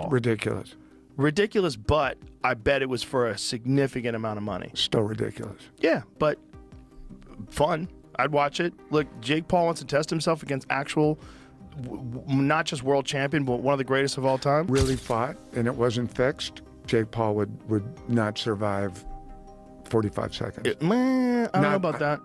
Ridiculous. Ridiculous, but I bet it was for a significant amount of money. Still ridiculous. Yeah, but fun. I'd watch it. Look, Jake Paul wants to test himself against actual, not just world champion, but one of the greatest of all time. Really fought, and it wasn't fixed. Jake Paul would not survive 45 seconds. I don't know about that.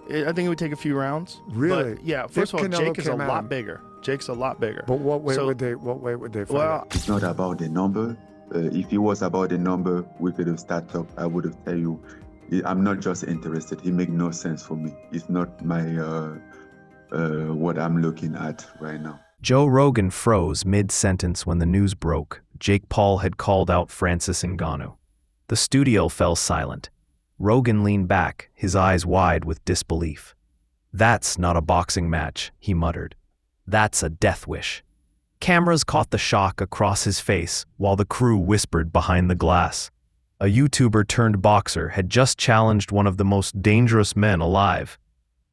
I think it would take a few rounds. Really? But yeah. First of all, Jake is a lot bigger. Jake's a lot bigger. But what weight would they fight? Well, it's not about the number. If it was about the number, we could have started up. I would have tell you, I'm not just interested. It makes no sense for me. It's not my what I'm looking at right now. Joe Rogan froze mid-sentence when the news broke. Jake Paul had called out Francis Ngannou. The studio fell silent. Rogan leaned back, his eyes wide with disbelief. "That's not a boxing match," he muttered. "That's a death wish." Cameras caught the shock across his face while the crew whispered behind the glass. A YouTuber turned boxer had just challenged one of the most dangerous men alive.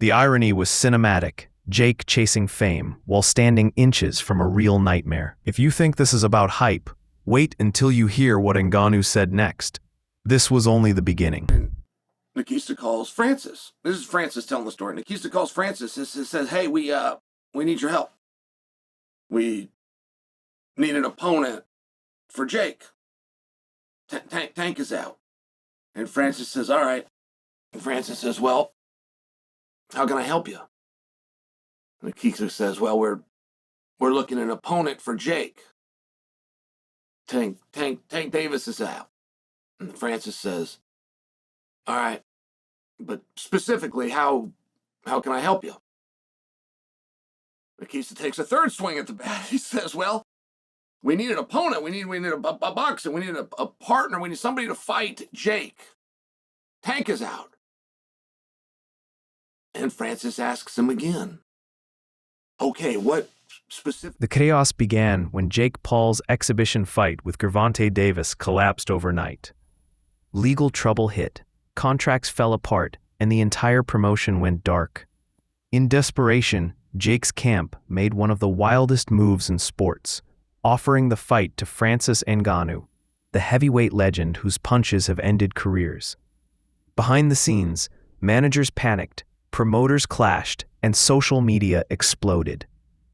The irony was cinematic, Jake chasing fame while standing inches from a real nightmare. If you think this is about hype, wait until you hear what Ngannou said next. This was only the beginning. Nikista calls Francis. This is Francis telling the story. Nikista calls Francis and says, "Hey, we need your help. We need an opponent for Jake. Tank is out." And Francis says, "All right." And Francis says, "Well, how can I help you?" And Nikista says, "Well, we're looking at an opponent for Jake. Tank Davis is out." And Francis says, "All right, but specifically, how can I help you?" Nikista takes a third swing at the bat. He says, "Well, we need an opponent. We need a boxer. We need a partner. We need somebody to fight Jake. Tank is out." And Francis asks him again, "Okay, what specific?" The chaos began when Jake Paul's exhibition fight with Gervonta Davis collapsed overnight. Legal trouble hit, contracts fell apart, and the entire promotion went dark. In desperation, Jake's camp made one of the wildest moves in sports, offering the fight to Francis Ngannou, the heavyweight legend whose punches have ended careers. Behind the scenes, managers panicked, promoters clashed, and social media exploded.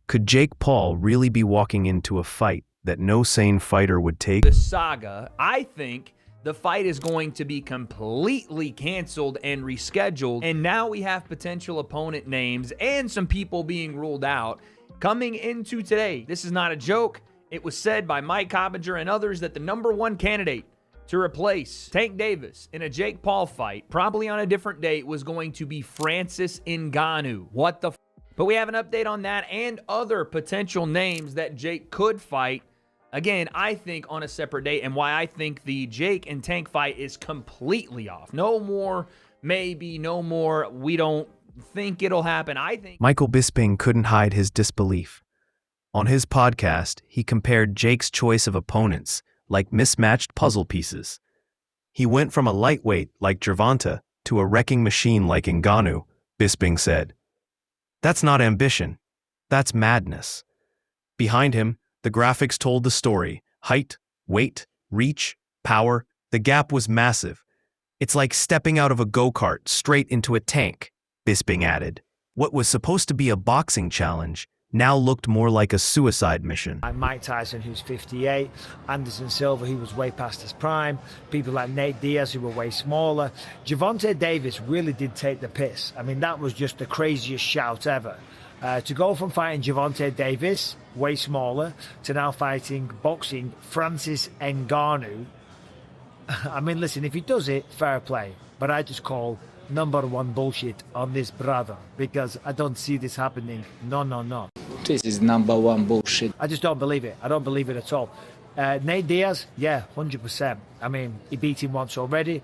Could Jake Paul really be walking into a fight that no sane fighter would take? The saga, I think the fight is going to be completely canceled and rescheduled, and now we have potential opponent names and some people being ruled out coming into today. This is not a joke. It was said by Mike Coppinger and others that the #1 candidate to replace Tank Davis in a Jake Paul fight, probably on a different date, was going to be Francis Ngannou. What the f? But we have an update on that and other potential names that Jake could fight. Again, I think on a separate date, and why I think the Jake and Tank fight is completely off. No more, maybe, no more, we don't think it'll happen. I think Michael Bisping couldn't hide his disbelief. On his podcast, he compared Jake's choice of opponents like mismatched puzzle pieces. He went from a lightweight like Gervonta to a wrecking machine like Ngannou, Bisping said. That's not ambition. That's madness. Behind him, the graphics told the story. Height, weight, reach, power. The gap was massive. It's like stepping out of a go-kart straight into a tank, Bisping added. What was supposed to be a boxing challenge now looked more like a suicide mission. Like Mike Tyson, who's 58, Anderson Silva, who was way past his prime, people like Nate Diaz, who were way smaller. Gervonta Davis really did take the piss. I mean, that was just the craziest shout ever. To go from fighting Gervonta Davis, way smaller, to now boxing Francis Ngannou. I mean, listen, if he does it, fair play. But I just call #1 bullshit on this brother, because I don't see this happening. No. This is #1 bullshit. I just don't believe it. I don't believe it at all. Nate Diaz, yeah, 100%. I mean, he beat him once already.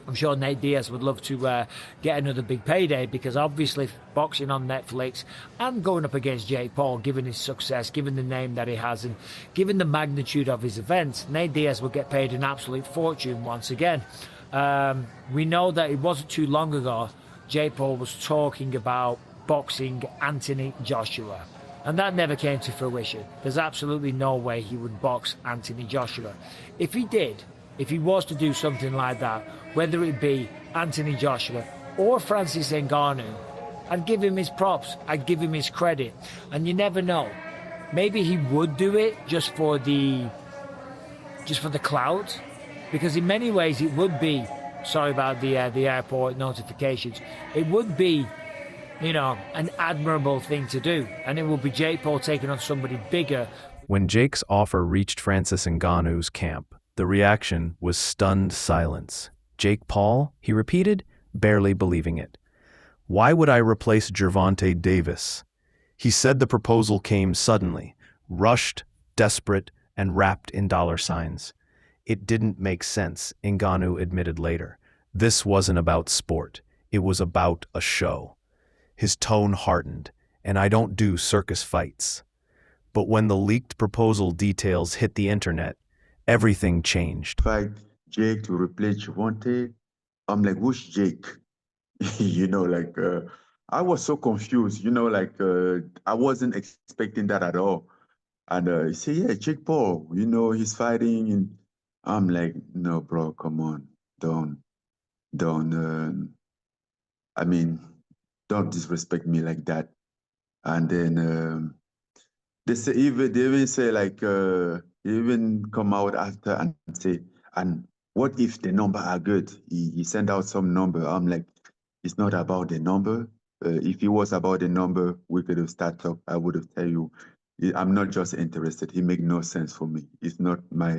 I'm sure Nate Diaz would love to get another big payday, because obviously boxing on Netflix and going up against Jake Paul, given his success, given the name that he has, and given the magnitude of his events, Nate Diaz will get paid an absolute fortune once again. We know that it wasn't too long ago Jake Paul was talking about boxing Anthony Joshua. And that never came to fruition. There's absolutely no way he would box Anthony Joshua. If he did, if he was to do something like that, whether it be Anthony Joshua or Francis Ngannou, I'd give him his props. I'd give him his credit. And you never know. Maybe he would do it just for the clout. Because in many ways it would be, sorry about the airport notifications, it would be, you know, an admirable thing to do. And it would be Jake Paul taking on somebody bigger. When Jake's offer reached Francis Ngannou's camp, the reaction was stunned silence. Jake Paul, he repeated, barely believing it. Why would I replace Gervonta Davis? He said the proposal came suddenly, rushed, desperate, and wrapped in dollar signs. It didn't make sense, Ngannou admitted later. This wasn't about sport. It was about a show. His tone hardened, and I don't do circus fights. But when the leaked proposal details hit the internet, everything changed. Fight Jake to replace Gervonta. I'm like, who's Jake? You know, like, I was so confused, you know, like, I wasn't expecting that at all. And he said, yeah, Jake Paul, you know, he's fighting. And I'm like, no, bro, come on. Don't, I mean, don't disrespect me like that. And then they even say like, they even come out after and say, and what if the number are good? He sent out some number. I'm like, it's not about the number. If it was about the number, we could have started talk. I would have tell you, I'm not just interested. It make no sense for me. It's not my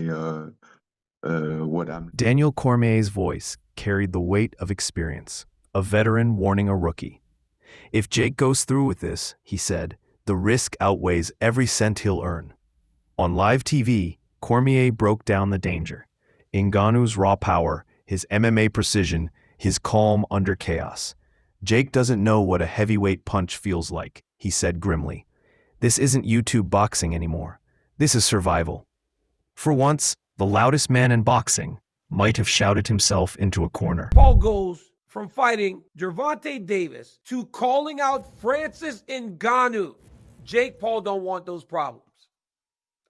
what I'm. Daniel Cormier's voice carried the weight of experience, a veteran warning a rookie. If Jake goes through with this, he said, the risk outweighs every cent he'll earn. On live TV, Cormier broke down the danger. Ngannou's raw power, his MMA precision, his calm under chaos. Jake doesn't know what a heavyweight punch feels like, he said grimly. This isn't YouTube boxing anymore. This is survival. For once, the loudest man in boxing might have shouted himself into a corner. Paul goes from fighting Gervonta Davis to calling out Francis Ngannou. Jake Paul don't want those problems.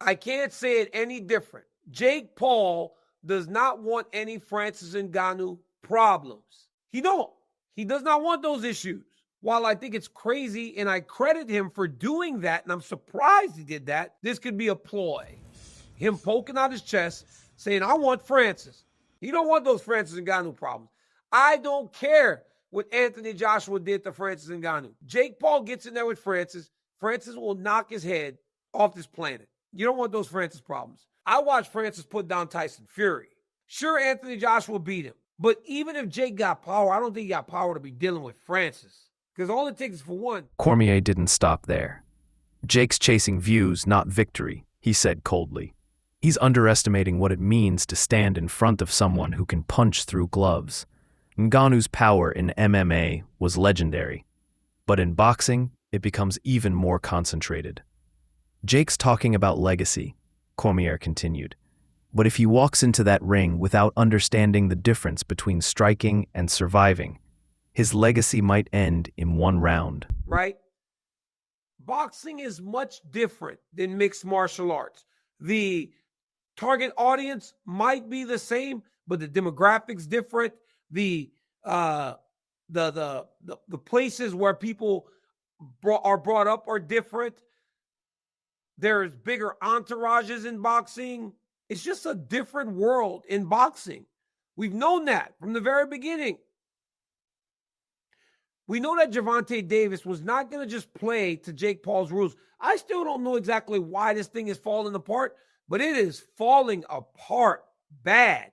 I can't say it any different. Jake Paul does not want any Francis Ngannou problems. He don't. He does not want those issues. While I think it's crazy and I credit him for doing that, and I'm surprised he did that, this could be a ploy. Him poking out his chest, saying, I want Francis. He don't want those Francis Ngannou problems. I don't care what Anthony Joshua did to Francis Ngannou. Jake Paul gets in there with Francis. Francis will knock his head off this planet. You don't want those Francis problems. I watched Francis put down Tyson Fury. Sure, Anthony Joshua beat him. But even if Jake got power, I don't think he got power to be dealing with Francis. Because all it takes is for one. Cormier didn't stop there. Jake's chasing views, not victory, he said coldly. He's underestimating what it means to stand in front of someone who can punch through gloves. Ngannou's power in MMA was legendary. But in boxing, it becomes even more concentrated. Jake's talking about legacy, Cormier continued. But if he walks into that ring without understanding the difference between striking and surviving, his legacy might end in one round. Right? Boxing is much different than mixed martial arts. The target audience might be the same, but the demographics different. The places where people are brought up are different. There's bigger entourages in boxing. It's just a different world in boxing. We've known that from the very beginning. We know that Gervonta Davis was not going to just play to Jake Paul's rules. I still don't know exactly why this thing is falling apart, but it is falling apart bad.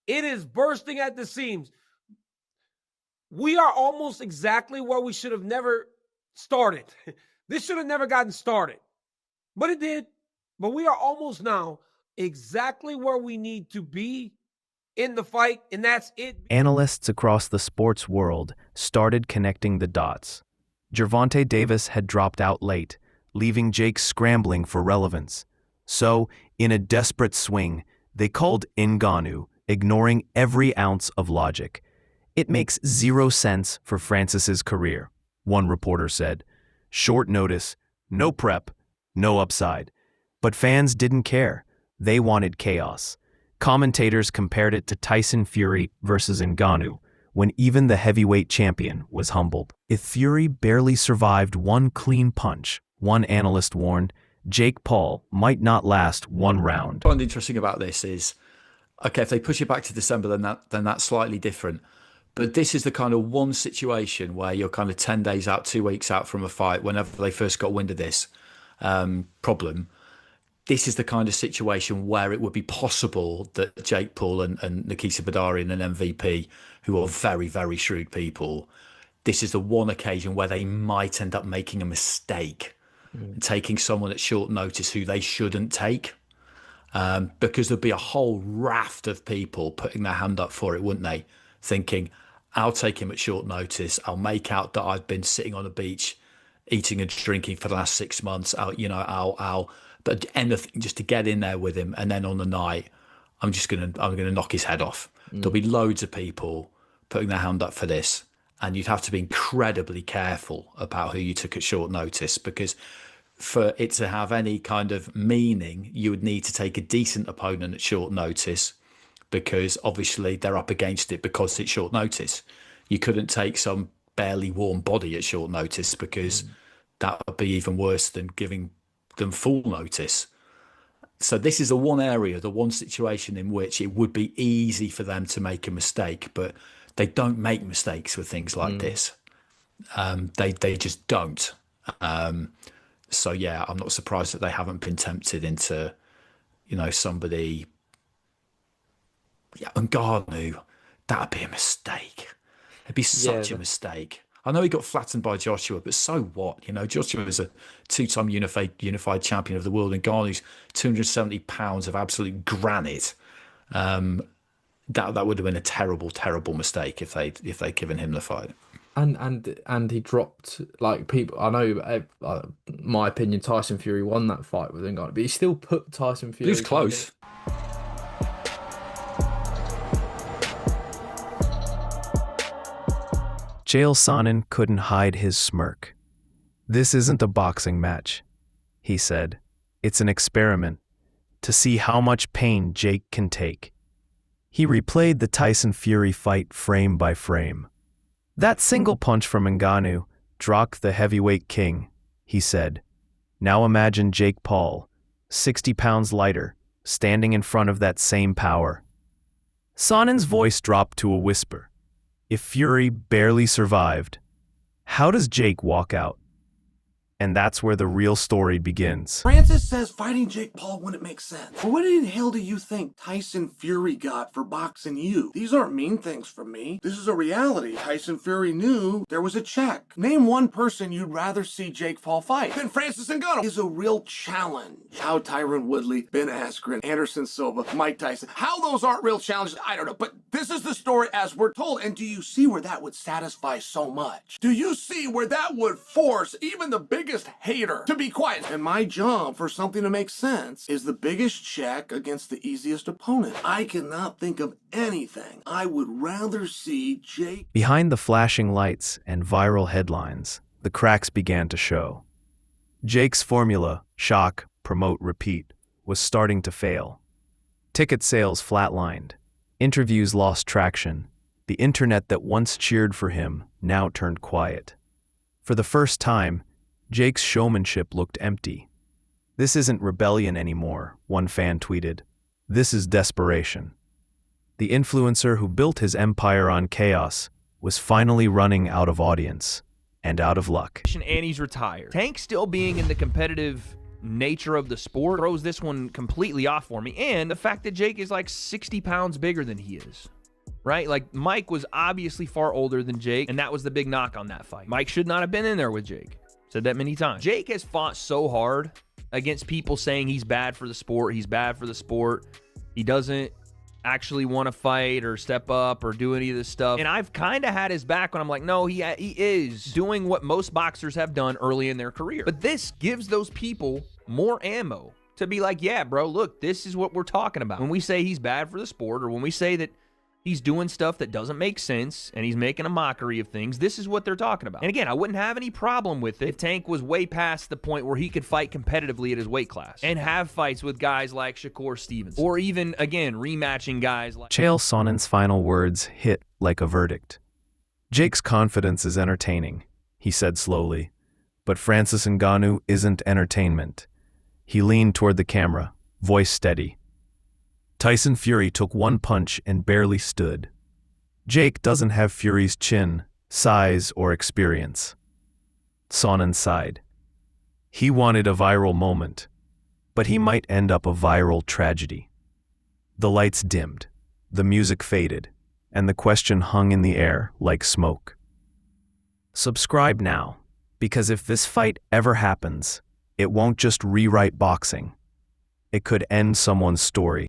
It is bursting at the seams. We are almost exactly where we should have never started. This should have never gotten started, but it did. But we are almost now exactly where we need to be in the fight, and that's it. Analysts across the sports world started connecting the dots. Gervonta Davis had dropped out late, leaving Jake scrambling for relevance. So, in a desperate swing, they called Ngannou, ignoring every ounce of logic. It makes zero sense for Francis's career, one reporter said. Short notice, No prep, no upside. But fans didn't care. They wanted chaos. Commentators compared it to Tyson Fury versus Ngannou, when even the heavyweight champion was humbled. If Fury barely survived one clean punch, one analyst warned, Jake Paul might not last one round. What I find interesting about this is, okay, if they push it back to December, then that's slightly different. But this is the kind of one situation where you're kind of 10 days out, 2 weeks out from a fight, whenever they first got wind of this problem. This is the kind of situation where it would be possible that Jake Paul and Nikita Badarian and MVP, who are very, very shrewd people, this is the one occasion where they might end up making a mistake and taking someone at short notice who they shouldn't take. Because there'd be a whole raft of people putting their hand up for it, wouldn't they? Thinking, I'll take him at short notice. I'll make out that I've been sitting on a beach eating and drinking for the last 6 months. But anything just to get in there with him, and then on the night, I'm gonna knock his head off. There'll be loads of people putting their hand up for this, and you'd have to be incredibly careful about who you took at short notice, because for it to have any kind of meaning, you would need to take a decent opponent at short notice, because obviously they're up against it because it's short notice. You couldn't take some barely warm body at short notice, because that would be even worse than giving them full notice. So this is the one area, the one situation in which it would be easy for them to make a mistake, but they don't make mistakes with things like this. They just don't. So yeah, I'm not surprised that they haven't been tempted into, somebody. Yeah, Ngannou, that'd be a mistake. It'd be such a mistake. I know he got flattened by Joshua, but so what? Joshua is a 2-time unified champion of the world, and Ngannou's 270 pounds of absolute granite. That would have been a terrible, terrible mistake if they'd given him the fight. And he dropped, like, people. I know, my opinion, Tyson Fury won that fight with Ngannou, but he still put Tyson Fury. He was close. Chael Sonnen couldn't hide his smirk. "This isn't a boxing match," he said. "It's an experiment to see how much pain Jake can take." He replayed the Tyson Fury fight frame by frame. "That single punch from Ngannou dropped the heavyweight king," he said. "Now imagine Jake Paul, 60 pounds lighter, standing in front of that same power." Sonnen's voice dropped to a whisper. If Fury barely survived, how does Jake walk out? And that's where the real story begins. Francis says fighting Jake Paul wouldn't make sense. But what in the hell do you think Tyson Fury got for boxing you? These aren't mean things from me. This is a reality. Tyson Fury knew there was a check. Name one person you'd rather see Jake Paul fight than Francis Ngannou. Is a real challenge. How Tyron Woodley, Ben Askren, Anderson Silva, Mike Tyson, how those aren't real challenges, I don't know. But this is the story as we're told. And do you see where that would satisfy so much? Do you see where that would force even the biggest hater to be quiet? And my job for something to make sense is the biggest check against the easiest opponent. I cannot think of anything I would rather see Jake. Behind the flashing lights and viral headlines, the cracks began to show. Jake's formula, shock, promote, repeat, was starting to fail. Ticket sales flatlined. Interviews lost traction. The internet that once cheered for him now turned quiet. For the first time, Jake's showmanship looked empty. "This isn't rebellion anymore," one fan tweeted. "This is desperation." The influencer who built his empire on chaos was finally running out of audience and out of luck. And he's retired. Tank still being in the competitive nature of the sport throws this one completely off for me. And the fact that Jake is like 60 pounds bigger than he is. Right? Like, Mike was obviously far older than Jake, and that was the big knock on that fight. Mike should not have been in there with Jake. Said that many times. Jake has fought so hard against people saying he's bad for the sport. He's bad for the sport. He doesn't actually want to fight or step up or do any of this stuff. And I've kind of had his back when I'm like, no, he is doing what most boxers have done early in their career. But this gives those people more ammo to be like, yeah, bro, look, this is what we're talking about. When we say he's bad for the sport, or when we say that He's doing stuff that doesn't make sense, and he's making a mockery of things. This is what they're talking about. And again, I wouldn't have any problem with it if Tank was way past the point where he could fight competitively at his weight class and have fights with guys like Shakur Stevenson, or even, again, rematching guys like... Chael Sonnen's final words hit like a verdict. Jake's confidence is entertaining, he said slowly, but Francis Ngannou isn't entertainment. He leaned toward the camera, voice steady. Tyson Fury took one punch and barely stood. Jake doesn't have Fury's chin, size, or experience. Sonnen sighed. He wanted a viral moment, but he might end up a viral tragedy. The lights dimmed, the music faded, and the question hung in the air like smoke. Subscribe now, because if this fight ever happens, it won't just rewrite boxing. It could end someone's story.